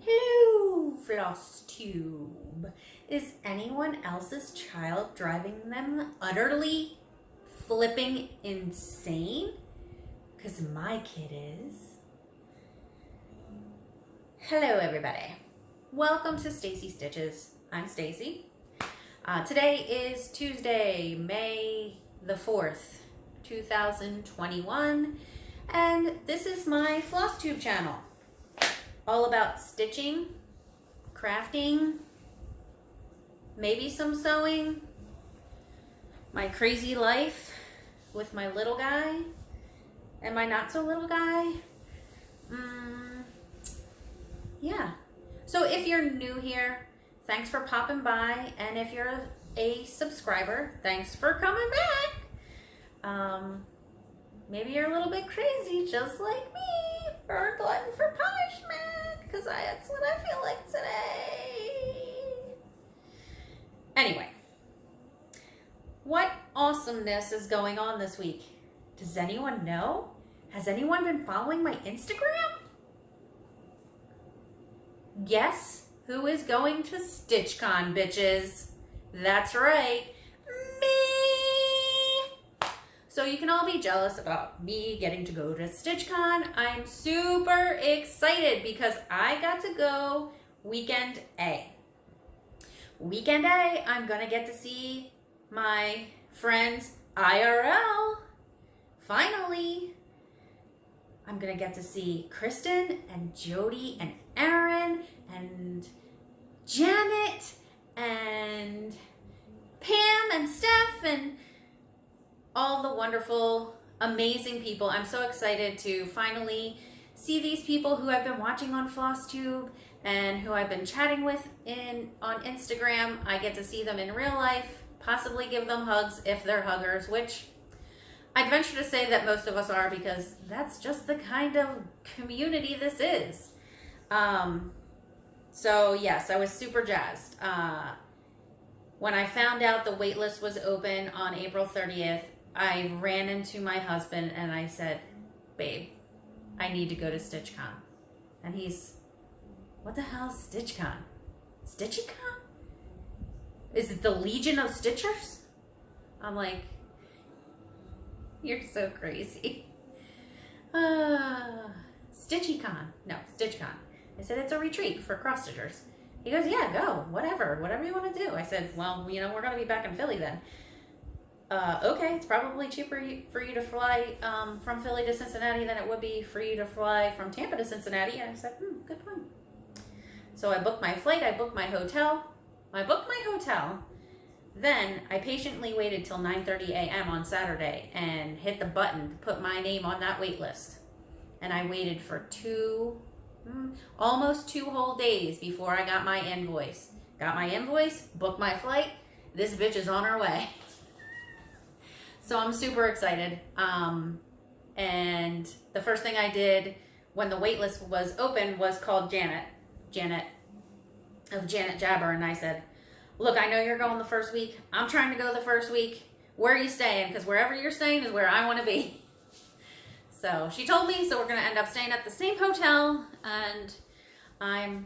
Hello, Flosstube. Is anyone else's child driving them utterly flipping insane? Because my kid is. Hello, everybody. Welcome to Stacie Stitches. I'm Stacie. Today is Tuesday, May the 4th, 2021, and this is my Flosstube channel. All about stitching, crafting, maybe some sewing, my crazy life with my little guy and my not so little guy. Yeah. So if you're new here, thanks for popping by, and if you're a subscriber, thanks for coming back. Maybe you're a little bit crazy, just like me, or a glutton for punishment, because that's what I feel like today. Anyway, what awesomeness is going on this week? Does anyone know? Has anyone been following my Instagram? Guess who is going to StitchCon, bitches? That's right, me! So you can all be jealous about me getting to go to StitchCon. I'm super excited because I got to go weekend A. Weekend A, I'm gonna get to see my friends IRL. Finally. I'm gonna get to see Kristen and Jody and Erin and Janet and Pam and Steph and all the wonderful, amazing people. I'm so excited to finally see these people who I've been watching on Flosstube and who I've been chatting with on Instagram. I get to see them in real life, possibly give them hugs if they're huggers, which I'd venture to say that most of us are, because that's just the kind of community this is. So yes, I was super jazzed. When I found out the waitlist was open on April 30th, I ran into my husband and I said, babe, I need to go to StitchCon. And he's, what the hell is StitchCon? Stitchicon? Is it the Legion of Stitchers? I'm like, you're so crazy. Stitchicon. No, StitchCon. I said, it's a retreat for cross stitchers. He goes, yeah, go, whatever you want to do. I said, well, you know, we're going to be back in Philly then. Okay, it's probably cheaper for you to fly from Philly to Cincinnati than it would be for you to fly from Tampa to Cincinnati. And I said, good point. So I booked my flight, I booked my hotel. Then I patiently waited till 9:30 a.m. on Saturday and hit the button to put my name on that wait list. And I waited for almost 2 whole days before I got my invoice. Got my invoice, booked my flight. This bitch is on her way. So I'm super excited. And the first thing I did when the wait list was open was called Janet of Janet Jabber, and I said, look, I know you're going the first week. I'm trying to go the first week. Where are you staying? Because wherever you're staying is where I want to be. So she told me, so we're going to end up staying at the same hotel. And I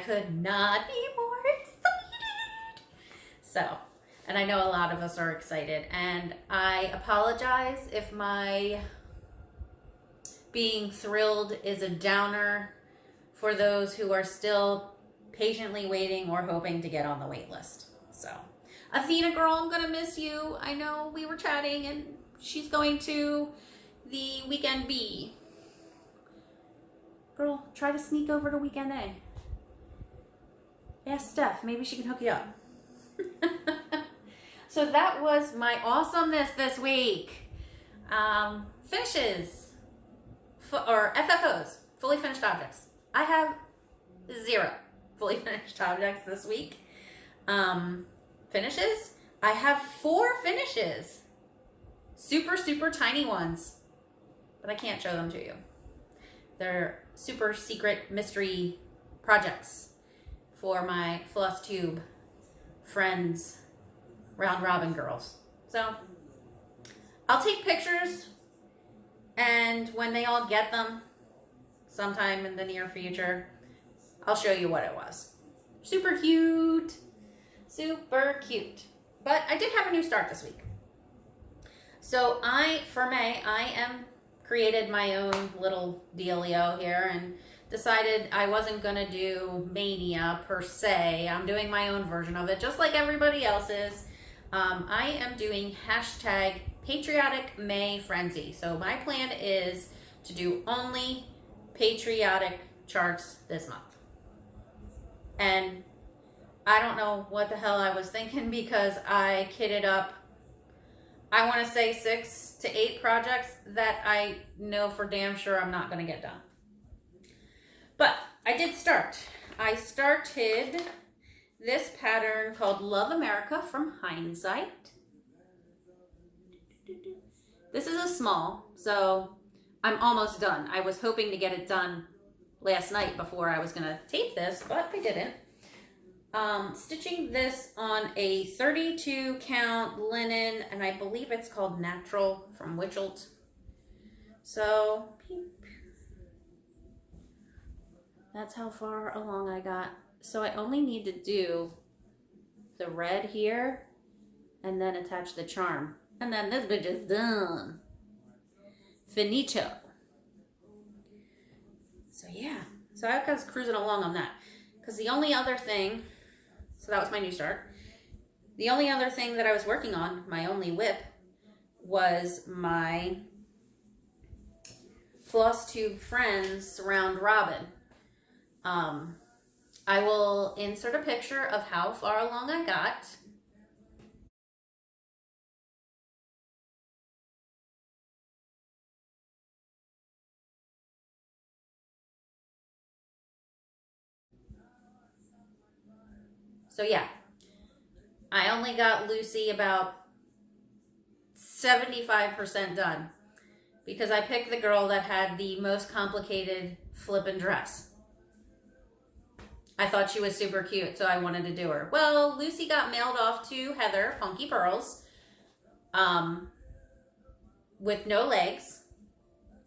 could not be more excited. So, and I know a lot of us are excited. And I apologize if my being thrilled is a downer for those who are still patiently waiting or hoping to get on the wait list. So, Athena girl, I'm gonna miss you. I know we were chatting and she's going to the weekend B. Girl, try to sneak over to weekend A. Ask Steph, maybe she can hook you up. So that was my awesomeness this week. Finishes, or FFOs, fully finished objects. I have 0 fully finished objects this week. Finishes, I have 4 finishes. Super, super tiny ones, but I can't show them to you. They're super secret mystery projects for my Flosstube friends, round robin girls. So I'll take pictures, and when they all get them sometime in the near future, I'll show you what it was. Super cute. Super cute. But I did have a new start this week. So for May, I created my own little dealio here and decided I wasn't going to do Mania per se. I'm doing my own version of it, just like everybody else is. I am doing hashtag patrioticmayfrenzy. So my plan is to do only patriotic charts this month. And I don't know what the hell I was thinking because I kitted up, I want to say 6 to 8 projects that I know for damn sure I'm not going to get done. But I did start. I started this pattern called Love America from Hindsight. This is a small, so I'm almost done. I was hoping to get it done last night before I was going to tape this, but I didn't. Stitching this on a 32 count linen, and I believe it's called Natural from Witchelt. So that's how far along I got. So I only need to do the red here and then attach the charm. And then this bitch is done. Finito. So yeah, so I was cruising along on that. Because the only other thing, so that was my new start. The only other thing that I was working on, my only whip, was my Flosstube Friends Round Robin. I will insert a picture of how far along I got. So yeah, I only got Lucy about 75% done because I picked the girl that had the most complicated flippin' dress. I thought she was super cute, so I wanted to do her. Well, Lucy got mailed off to Heather, Punky Pearls, with no legs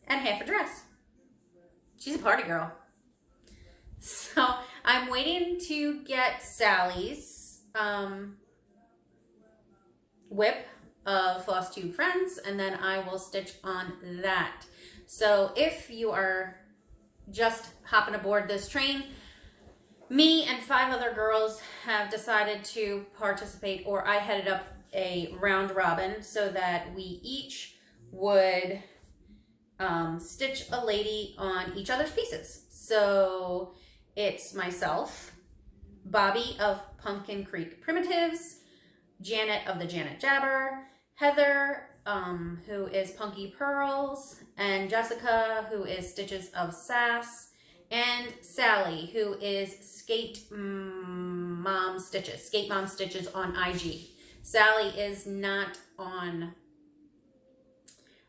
and half a dress. She's a party girl. So I'm waiting to get Sally's whip of Flosstube Friends, and then I will stitch on that. So if you are just hopping aboard this train, me and 5 other girls have decided to participate, or I headed up a round robin so that we each would stitch a lady on each other's pieces. So it's myself, Bobbi of Pumpkin Creek Primitives, Janet of the Janet Jabber, Heather, who is Punky Pearls, and Jessica, who is Stitches of Sass, and Sally, who is Skate Mom Stitches on IG. Sally is not on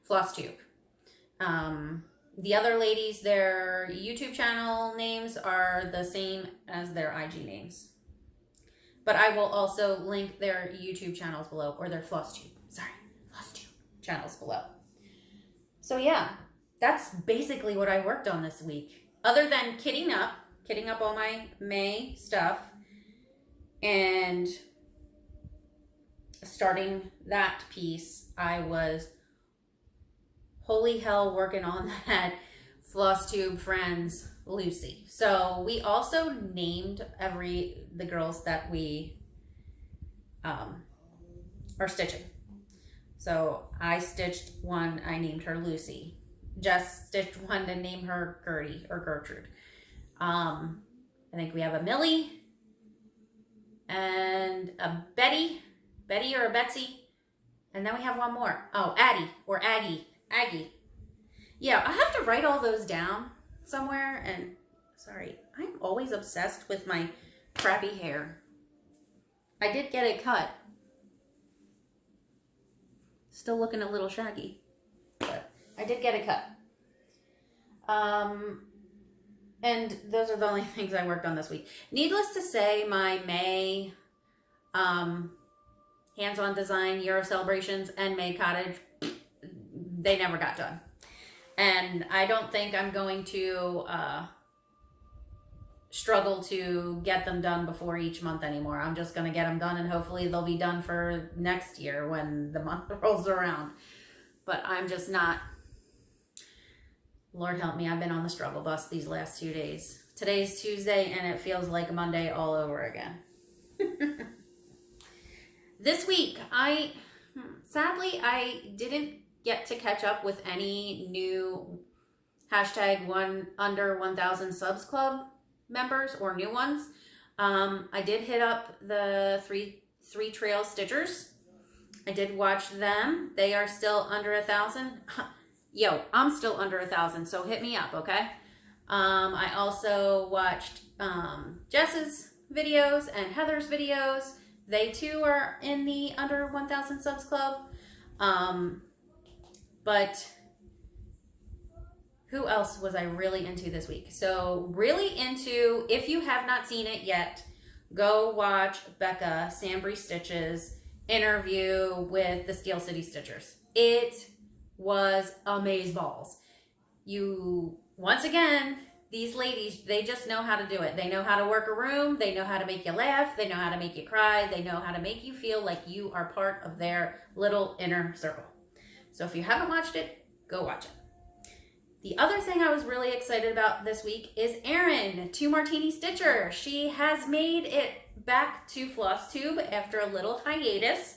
Flosstube. The other ladies, their YouTube channel names are the same as their IG names. But I will also link their YouTube channels below, or their Flosstube channels below. So yeah, that's basically what I worked on this week. Other than kitting up all my May stuff and starting that piece, I was holy hell working on that Flosstube Friends Lucy. So we also named the girls that we are stitching. So I stitched one, I named her Lucy. Jess stitched one to name her Gertie or Gertrude. I think we have a Millie and a Betty or a Betsy. And then we have one more. Oh, Addie or Aggie. Yeah, I have to write all those down somewhere. And sorry, I'm always obsessed with my crappy hair. I did get it cut. Still looking a little shaggy, but I did get it cut. And those are the only things I worked on this week. Needless to say, my May hands-on design, Year of Celebrations, and May Cottage, they never got done. And I don't think I'm going to struggle to get them done before each month anymore. I'm just going to get them done, and hopefully they'll be done for next year when the month rolls around. But I'm just not. Lord help me, I've been on the struggle bus these last 2 days. Today's Tuesday, and it feels like Monday all over again. This week, sadly, I didn't get to catch up with any new hashtag under 1,000 subs club members or new ones. I did hit up the three trail stitchers. I did watch them. They are still under 1,000. Yo, I'm still under 1,000, so hit me up, okay? I also watched Jess's videos and Heather's videos. They too are in the under 1,000 subs club. But who else was I really into this week? So really into, if you have not seen it yet, go watch Becca, SamBrie Stitches interview with the Stacie Stitchers. It was amazeballs. Once again, these ladies, they just know how to do it. They know how to work a room. They know how to make you laugh. They know how to make you cry. They know how to make you feel like you are part of their little inner circle. So if you haven't watched it, go watch it. The other thing I was really excited about this week is Erin, Martini Stitcher. She has made it back to Flosstube after a little hiatus.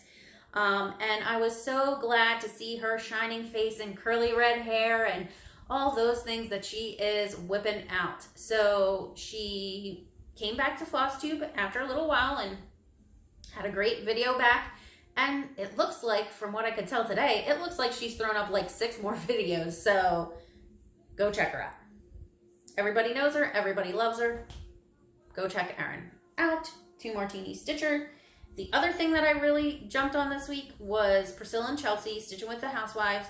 And I was so glad to see her shining face and curly red hair and all those things that she is whipping out. So she came back to Flosstube after a little while and had a great video back. And it looks like, from what I could tell today, it looks like she's thrown up like 6 more videos. So go check her out. Everybody knows her. Everybody loves her. Go check Erin out. Martini Stitcher. The other thing that I really jumped on this week was Priscilla and Chelsea, Stitching with the Housewives,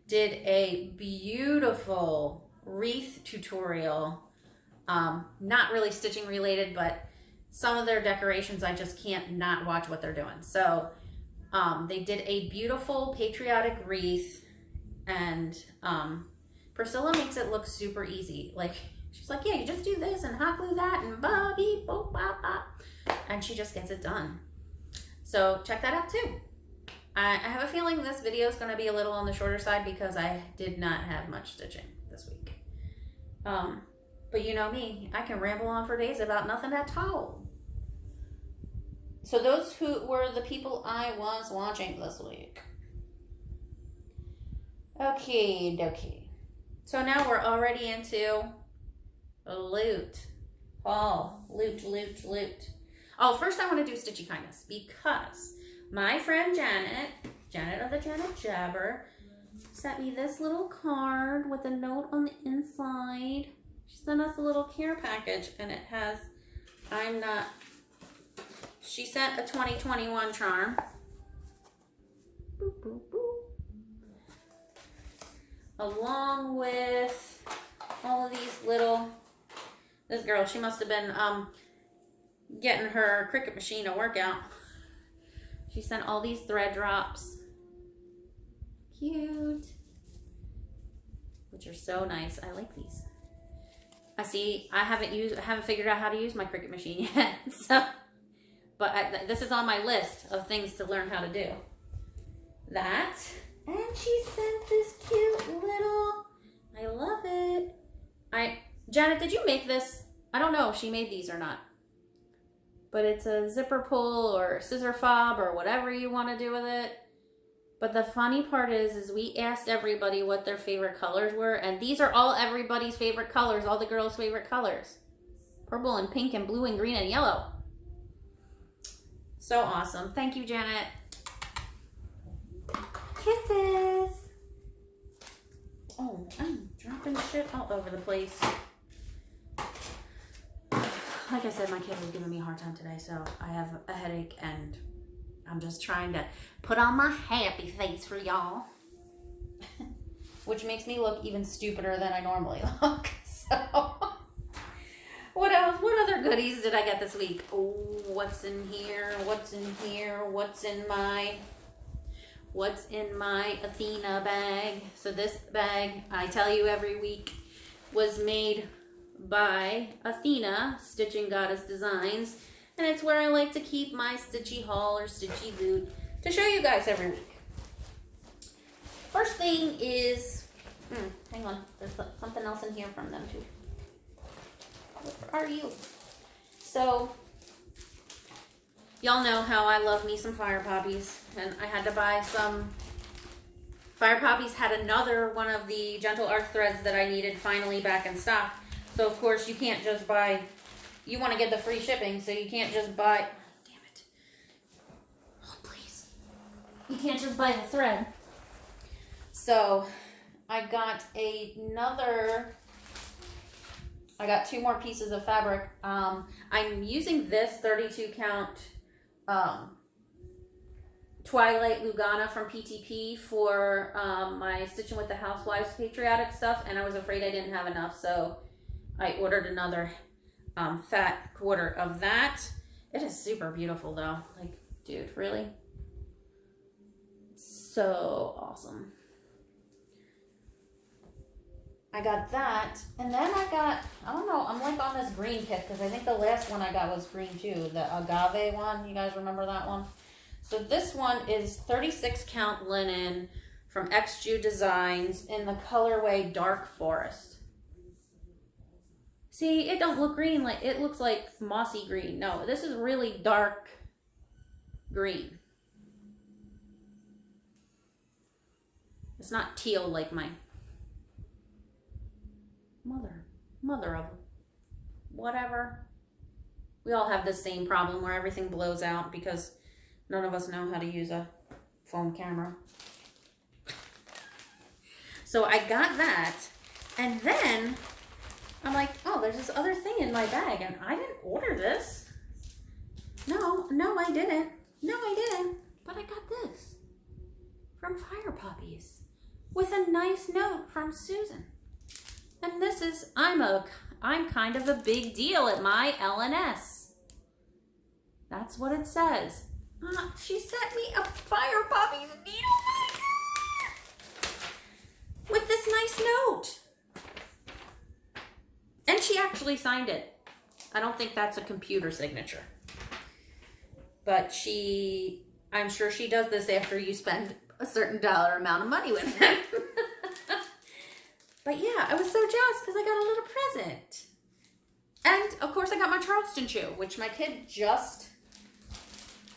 did a beautiful wreath tutorial. Not really stitching related, but some of their decorations, I just can't not watch what they're doing. So they did a beautiful patriotic wreath, and Priscilla makes it look super easy. Like, she's like, yeah, you just do this and hot glue that and Bobbi, boop, bop, bop. And she just gets it done. So check that out too. I have a feeling this video is going to be a little on the shorter side because I did not have much stitching this week. But you know me, I can ramble on for days about nothing at all. So those who were the people I was watching this week. Okay, dokie. So now we're already into loot. Oh, loot. Oh, first I want to do Stitchy Kindness because my friend Janet of the Janet Jabber, sent me this little card with a note on the inside. She sent us a little care package, and it has, she sent a 2021 charm. Boop, boop, boop. Along with all of these little, this girl, she must have been getting her Cricut machine a workout. She sent all these thread drops. Cute. Which are so nice. I like these. I haven't figured out how to use my Cricut machine yet. So, but this is on my list of things to learn how to do. That. And she sent this cute little, I love it. Janet, did you make this? I don't know if she made these or not. But it's a zipper pull or scissor fob or whatever you want to do with it. But the funny part is we asked everybody what their favorite colors were, and these are all everybody's favorite colors, all the girls' favorite colors. Purple and pink and blue and green and yellow. So awesome. Thank you, Janet. Kisses. Oh, I'm dropping shit all over the place. Like I said, my kid was giving me a hard time today, so I have a headache and I'm just trying to put on my happy face for y'all. Which makes me look even stupider than I normally look. So, what else? What other goodies did I get this week? Oh, what's in here? What's in here? What's in my Athena bag? So this bag, I tell you every week, was made by Athena, Stitching Goddess Designs. And it's where I like to keep my stitchy haul or stitchy loot to show you guys every week. First thing is, hang on, there's something else in here from them too. Where are you? So, y'all know how I love me some fire poppies, and I had to buy some. Fire poppies had another one of the Gentle Art threads that I needed finally back in stock. So of course you can't just buy, you want to get the free shipping, so you can't just buy, damn it. Oh please. You can't just buy the thread. So I got I got 2 more pieces of fabric. I'm using this 32 count Twilight Lugana from PTP for my Stitching with the Housewives patriotic stuff, and I was afraid I didn't have enough, so I ordered another fat quarter of that. It is super beautiful though. Like, dude, really? It's so awesome. I got that, and then I got, I don't know, I'm like on this green kit, because I think the last one I got was green too, the agave one. You guys remember that one? So this one is 36 count linen from XJU Designs in the colorway Dark Forest. See, it don't look green, like it looks like mossy green. No, this is really dark green. It's not teal like my mother of whatever. We all have the same problem where everything blows out because none of us know how to use a phone camera. So I got that, and then I'm like, oh, there's this other thing in my bag, and I didn't order this. No, I didn't. No, I didn't. But I got this from Fire Poppies with a nice note from Susan. And this is, I'm kind of a big deal at my LNS. That's what it says. She sent me a Fire Poppies needle with this nice note. And she actually signed it. I don't think that's a computer signature. But I'm sure she does this after you spend a certain dollar amount of money with them. But yeah, I was so jealous because I got a little present. And of course I got my Charleston chew, which my kid just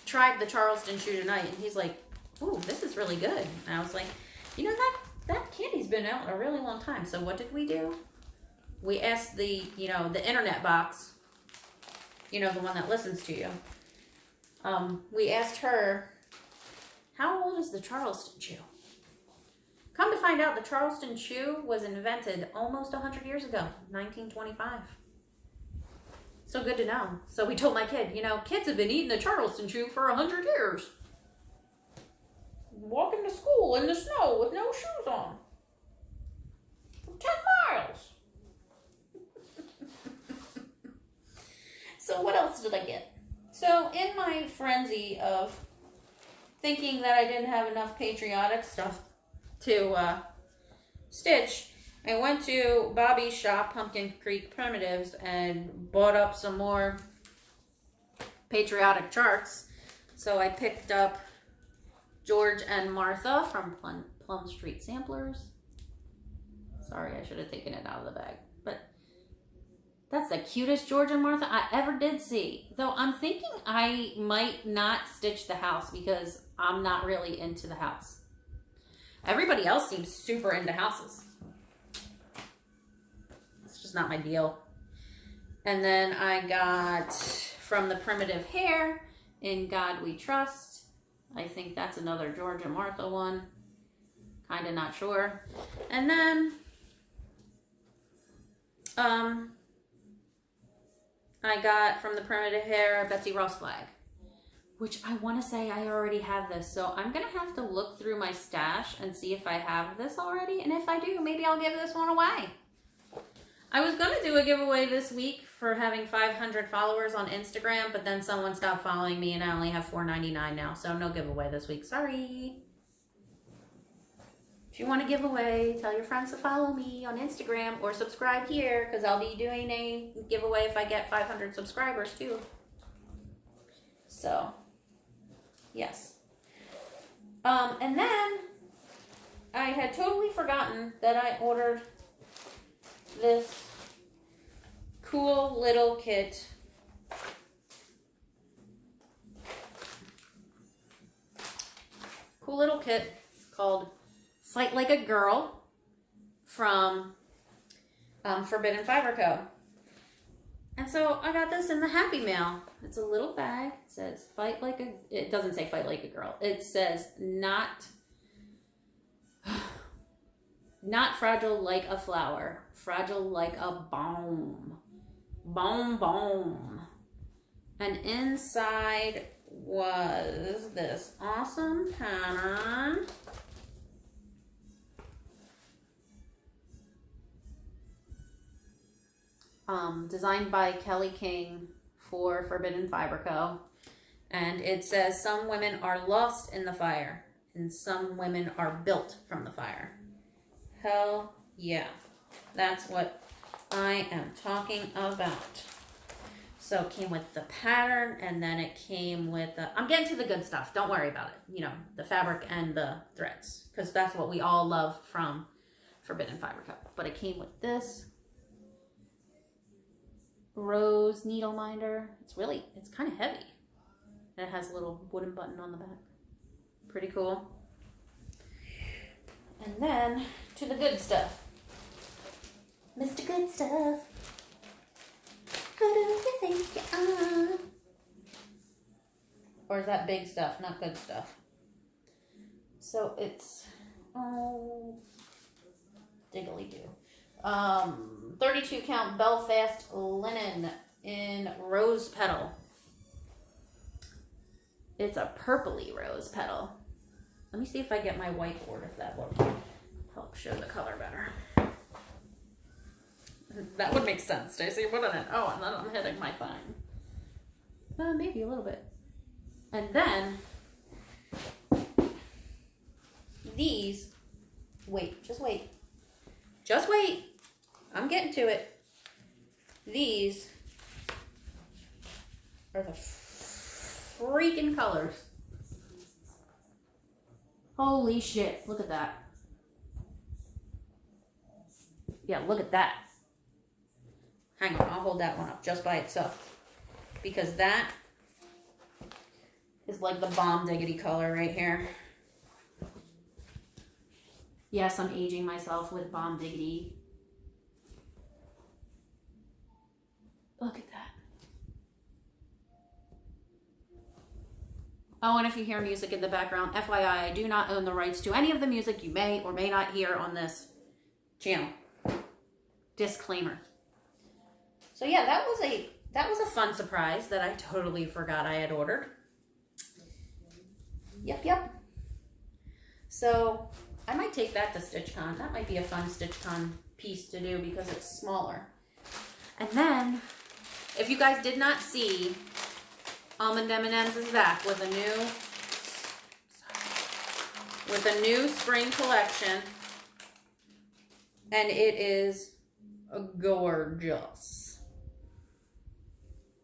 tried the Charleston chew tonight, and he's like, ooh, this is really good. And I was like, you know, that candy's been out a really long time. So what did we do? We asked the internet box, the one that listens to you. We asked her, how old is the Charleston chew? Come to find out, the Charleston chew was invented almost 100 years ago, 1925. So good to know. So we told my kid, kids have been eating the Charleston chew for 100 years. Walking to school in the snow with no shoes on. For 10 miles. So what else did I get? So in my frenzy of thinking that I didn't have enough patriotic stuff to stitch, I went to Bobbi's shop, Pumpkin Creek Primitives, and bought up some more patriotic charts. So I picked up George and Martha from Plum Street Samplers. Sorry, I should have taken it out of the bag. But that's the cutest George and Martha I ever did see. Though I'm thinking I might not stitch the house because I'm not really into the house. Everybody else seems super into houses. It's just not my deal. And then I got from the Primitive Hair, In God We Trust. I think that's another George and Martha one. Kind of not sure. And then I got from the Primitive Hair, Betsy Ross flag. Which I want to say I already have this. So I'm going to have to look through my stash and see if I have this already. And if I do, maybe I'll give this one away. I was going to do a giveaway this week for having 500 followers on Instagram, but then someone stopped following me and I only have 499 now. So no giveaway this week. Sorry. If you want to give away, tell your friends to follow me on Instagram or subscribe here because I'll be doing a giveaway if I get 500 subscribers too. So, yes. And then I had totally forgotten that I ordered this cool little kit. Cool little kit called Fight Like a Girl from Forbidden Fiber Co. And so I got this in the Happy Mail. It's a little bag. It says fight like a, it doesn't say fight like a girl. It says not fragile like a flower, fragile like a bomb. Bomb, bomb. And inside was this awesome pattern. Designed by Kelly King for Forbidden Fiber Co. And it says some women are lost in the fire and some women are built from the fire. Hell yeah. That's what I am talking about. So it came with the pattern and then it came with the, I'm getting to the good stuff. Don't worry about it. You know, the fabric and the threads, because that's what we all love from Forbidden Fiber Co. But it came with this rose needle minder. It's kind of heavy. And it has a little wooden button on the back. Pretty cool. And then to the good stuff. Mr. Good Stuff. Who do you think you are? Or is that big stuff, not good stuff? So it's, oh, diggly do. 32 count Belfast linen in rose petal. It's a purpley rose petal. Let me see if I get my whiteboard, if that would help show the color better. That would make sense, Stacie, wouldn't it? Oh, and then I'm hitting my thing. Maybe a little bit. And then these, just wait. I'm getting to it. These are the freaking colors. Holy shit, look at that. Yeah, look at that. Hang on, I'll hold that one up just by itself. Because that is like the bomb diggity color right here. Yes, I'm aging myself with bomb diggity. Look at that. Oh, and if you hear music in the background, FYI, I do not own the rights to any of the music you may or may not hear on this channel. Disclaimer. So yeah, that was a fun surprise that I totally forgot I had ordered. Yep. So I might take that to StitchCon. That might be a fun StitchCon piece to do because it's smaller. And then, if you guys did not see, Almond M&M's is back with a new spring collection, and it is gorgeous.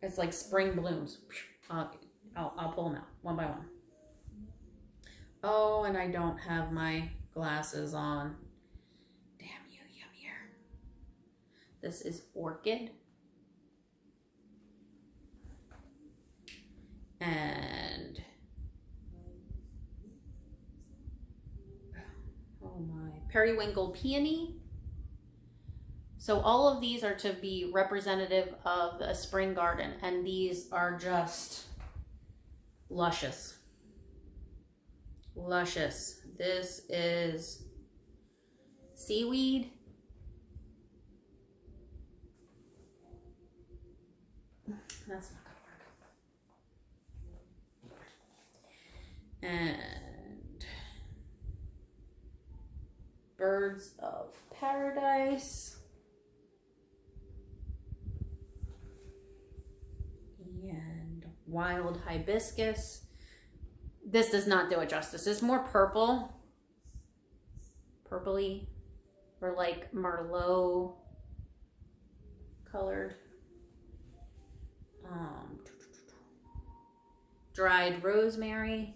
It's like spring blooms. I'll pull them out one by one. Oh, and I don't have my glasses on. Damn you, yum here. This is Orchid. And oh my, Periwinkle Peony. So all of these are to be representative of a spring garden, and these are just luscious. Luscious. This is seaweed. That's not gonna work. And Birds of Paradise. And Wild Hibiscus. This does not do it justice. It's more purple. purpley or like Merlot colored. Dried rosemary.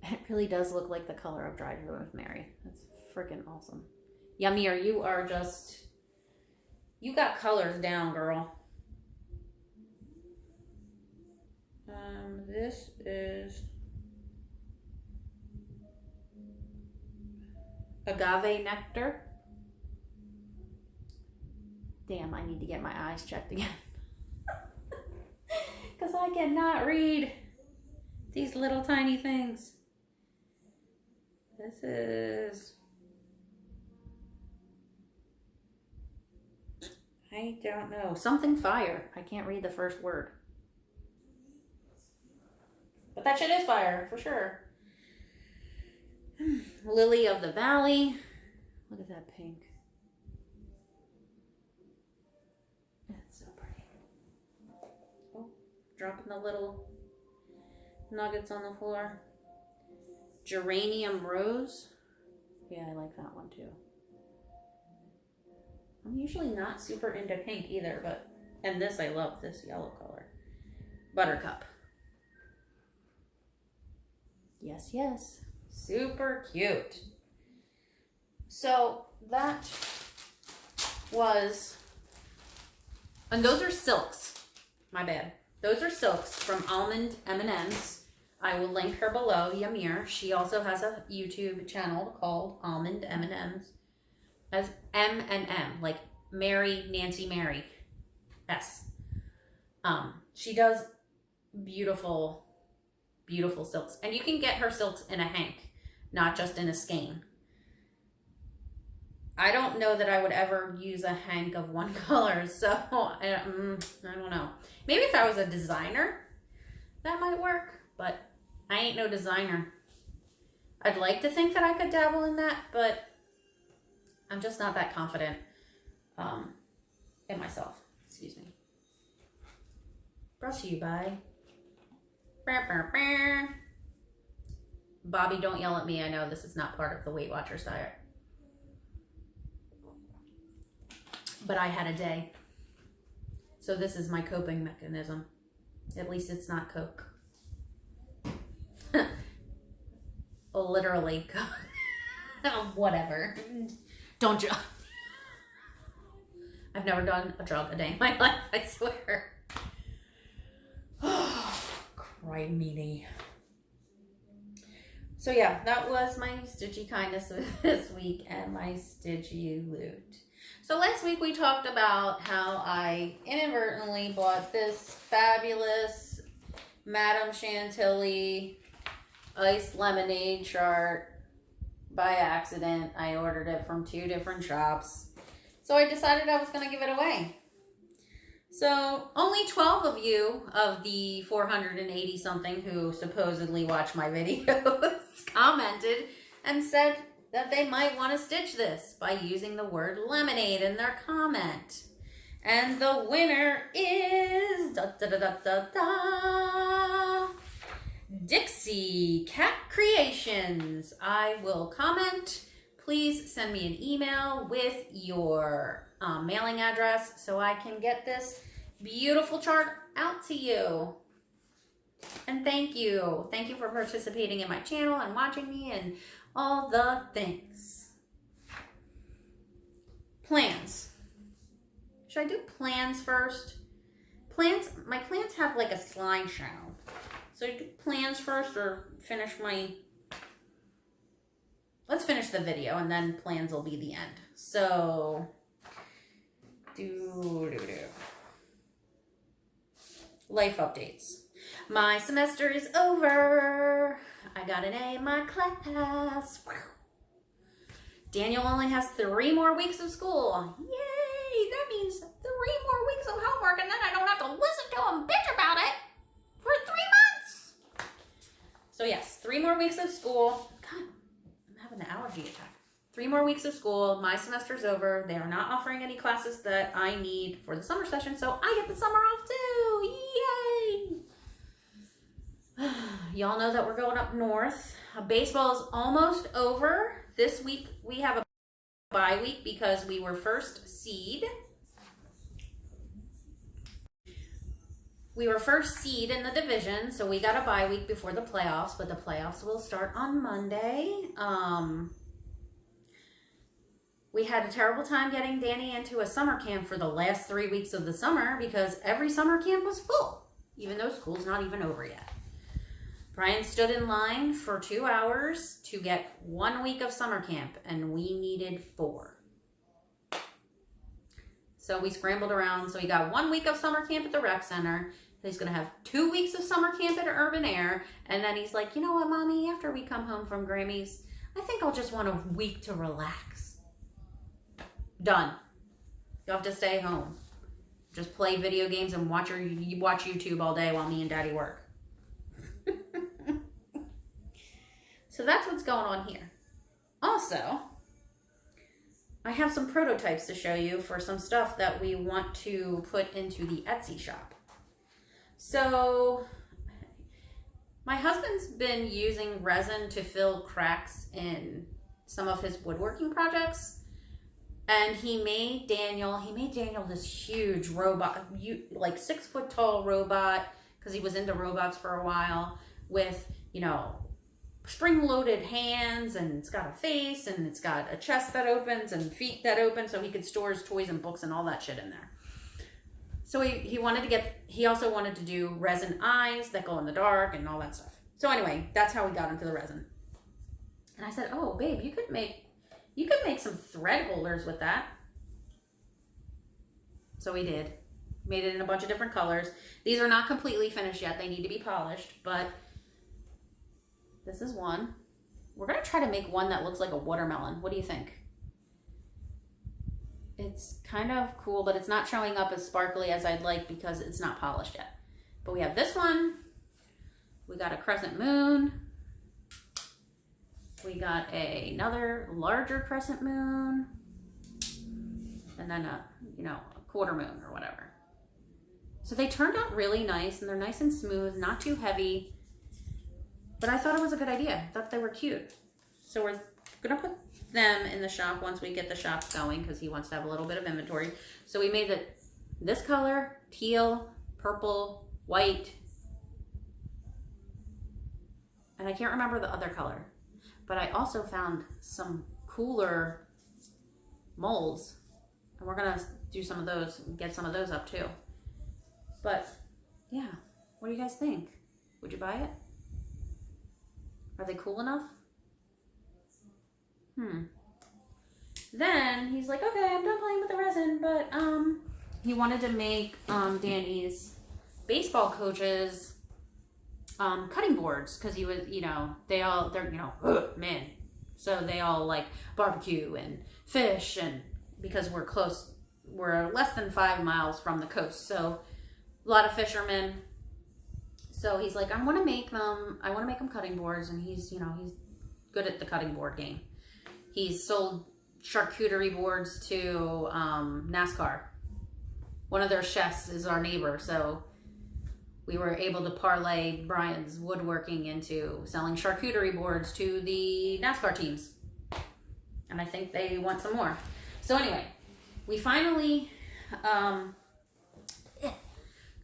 It really does look like the color of dried rosemary. That's freaking awesome. Yummier, you are just, you got colors down, girl. This is agave nectar. Damn, I need to get my eyes checked again. Because I cannot read these little tiny things. This is, I don't know. Something fire. I can't read the first word. But that shit is fire, for sure. Lily of the Valley. Look at that pink. That's so pretty. Oh, dropping the little nuggets on the floor. Geranium Rose. Yeah, I like that one too. I'm usually not super into pink either, but, and this I love, this yellow color. Buttercup. Yes, yes. Super cute. So that was, and those are silks. My bad. Those are silks from Almond M&Ms. I will link her below, Yamir. She also has a YouTube channel called Almond M&Ms. As M&M, like Mary, Nancy, Mary. S. She does beautiful, beautiful silks. And you can get her silks in a hank, not just in a skein. I don't know that I would ever use a hank of one color, so I don't know. Maybe if I was a designer, that might work, but I ain't no designer. I'd like to think that I could dabble in that, but I'm just not that confident in myself. Excuse me. Brought to you by Bobbi, don't yell at me. I know this is not part of the Weight Watchers diet. But I had a day. So this is my coping mechanism. At least it's not Coke. Literally. Whatever. Don't judge. I've never done a drug a day in my life, I swear. Cry meanie. So yeah, that was my stitchy kindness this week and my stitchy loot. So last week we talked about how I inadvertently bought this fabulous Madame Chantilly iced lemonade chart by accident. I ordered it from 2 different shops. So I decided I was going to give it away. So only 12 of you of the 480 something who supposedly watch my videos commented and said that they might want to stitch this by using the word lemonade in their comment. And the winner is Dixie Cat Creations. I will comment. Please send me an email with your mailing address so I can get this beautiful chart out to you. And thank you. Thank you for participating in my channel and watching me and all the things. Plans. Should I do plans first? Plans, my plans have like a slideshow. So I do plans first or finish my... Let's finish the video and then plans will be the end. So, life updates. My semester is over. I got an A in my class. Daniel only has 3 more weeks of school. Yay! That means 3 more weeks of homework and then I don't have to listen to him bitch about it for 3 months. So yes, 3 more weeks of school. God, I'm having an allergy attack. 3 more weeks of school. My semester's over. They are not offering any classes that I need for the summer session, so I get the summer off too. Yay! Y'all know that we're going up north. Baseball is almost over. This week we have a bye week because we were first seed. We were first seed in the division, so we got a bye week before the playoffs, but the playoffs will start on Monday. We had a terrible time getting Danny into a summer camp for the last 3 weeks of the summer because every summer camp was full, even though school's not even over yet. Brian stood in line for 2 hours to get 1 week of summer camp, and we needed 4. So we scrambled around. So he got 1 week of summer camp at the rec center. He's going to have 2 weeks of summer camp at Urban Air. And then he's like, you know what, Mommy, after we come home from Grammys, I think I'll just want a week to relax. Done. You'll have to stay home. Just play video games and watch YouTube all day while me and Daddy work. So that's what's going on here. Also, I have some prototypes to show you for some stuff that we want to put into the Etsy shop. So my husband's been using resin to fill cracks in some of his woodworking projects. And he made Daniel this huge robot, like 6 foot tall robot, because he was into robots for a while, with, you know, spring-loaded hands, and it's got a face, and it's got a chest that opens and feet that open, so he could store his toys and books and all that shit in there. So he also wanted to do resin eyes that go in the dark and all that stuff. So anyway, that's how we got into the resin. And I said, oh, babe, you could make some thread holders with that. So we did. Made it in a bunch of different colors. These are not completely finished yet. They need to be polished, but this is one. We're going to try to make one that looks like a watermelon. What do you think? It's kind of cool, but it's not showing up as sparkly as I'd like because it's not polished yet. But we have this one. We got a crescent moon. We got another larger crescent moon. And then a quarter moon or whatever. So they turned out really nice, and they're nice and smooth, not too heavy. But I thought it was a good idea. I thought they were cute. So we're going to put them in the shop once we get the shop going, because he wants to have a little bit of inventory. So we made it this color, teal, purple, white. And I can't remember the other color. But I also found some cooler molds. And we're going to do some of those, get some of those up too. But yeah, what do you guys think? Would you buy it? Are they cool enough? Then he's like, okay, I'm done playing with the resin, but he wanted to make Danny's baseball coaches cutting boards, because he was, they're men, so they all like barbecue and fish, and because we're less than 5 miles from the coast, so a lot of fishermen. So he's like, I want to make them cutting boards, and he's good at the cutting board game. He's sold charcuterie boards to NASCAR. One of their chefs is our neighbor, so we were able to parlay Brian's woodworking into selling charcuterie boards to the NASCAR teams. And I think they want some more. So anyway, we finally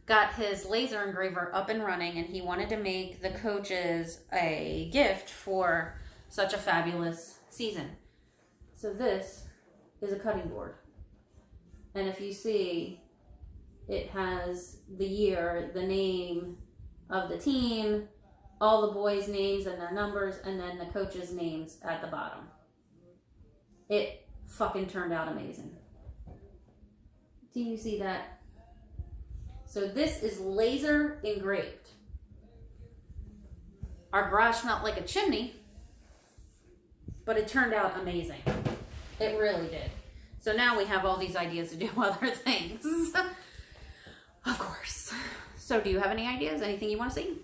got his laser engraver up and running, and he wanted to make the coaches a gift for such a fabulous season. So this is a cutting board. And if you see, it has the year, the name of the team, all the boys' names and their numbers, and then the coaches' names at the bottom. It fucking turned out amazing. Do you see that? So this is laser engraved. Our garage smelled like a chimney, but it turned out amazing. It really did. So now we have all these ideas to do other things. Of course. So do you have any ideas? Anything you want to see?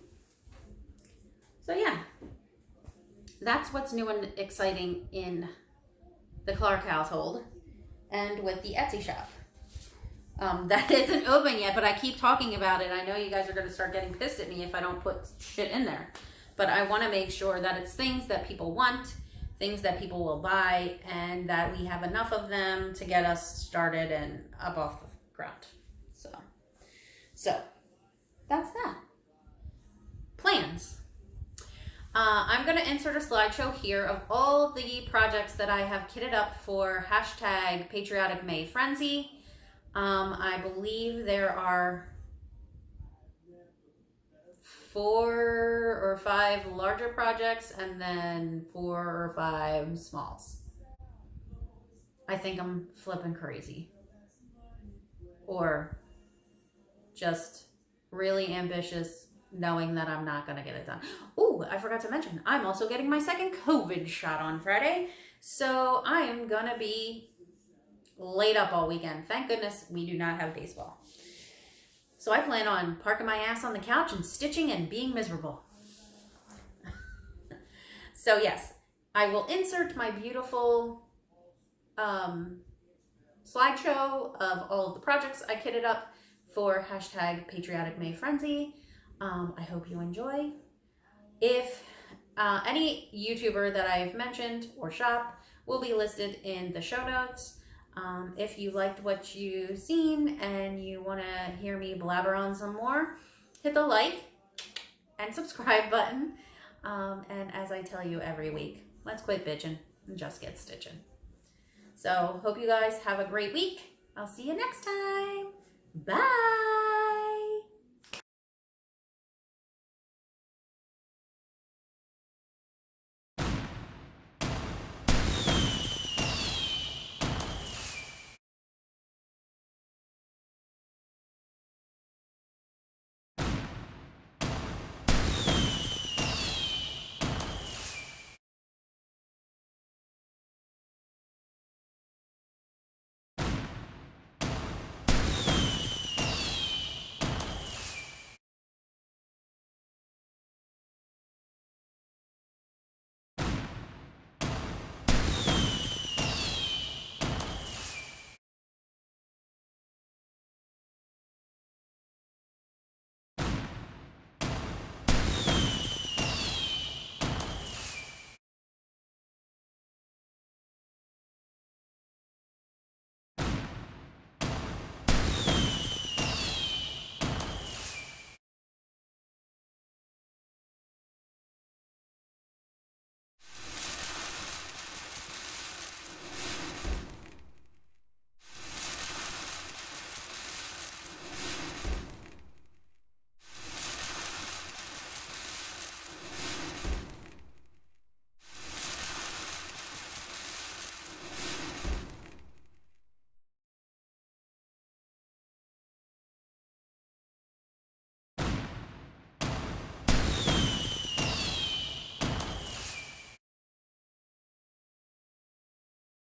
So yeah, that's what's new and exciting in the Clark household and with the Etsy shop. That isn't open yet, but I keep talking about it. I know you guys are going to start getting pissed at me if I don't put shit in there. But I want to make sure that it's things that people want, things that people will buy, and that we have enough of them to get us started and up off the ground. So that's that. Plans. I'm going to insert a slideshow here of all the projects that I have kitted up for hashtag patrioticmayfrenzy. I believe there are 4 or 5 larger projects and then 4 or 5 smalls. I think I'm flipping crazy. Or just really ambitious, knowing that I'm not going to get it done. Oh, I forgot to mention, I'm also getting my second COVID shot on Friday. So I am going to be laid up all weekend. Thank goodness we do not have baseball. So I plan on parking my ass on the couch and stitching and being miserable. So yes, I will insert my beautiful slideshow of all of the projects I kitted up for hashtag patrioticmayfrenzy. I hope you enjoy. If any YouTuber that I've mentioned or shop will be listed in the show notes. If you liked what you've seen and you want to hear me blabber on some more, hit the like and subscribe button. And as I tell you every week, let's quit bitching and just get stitching. So hope you guys have a great week. I'll see you next time. Bye.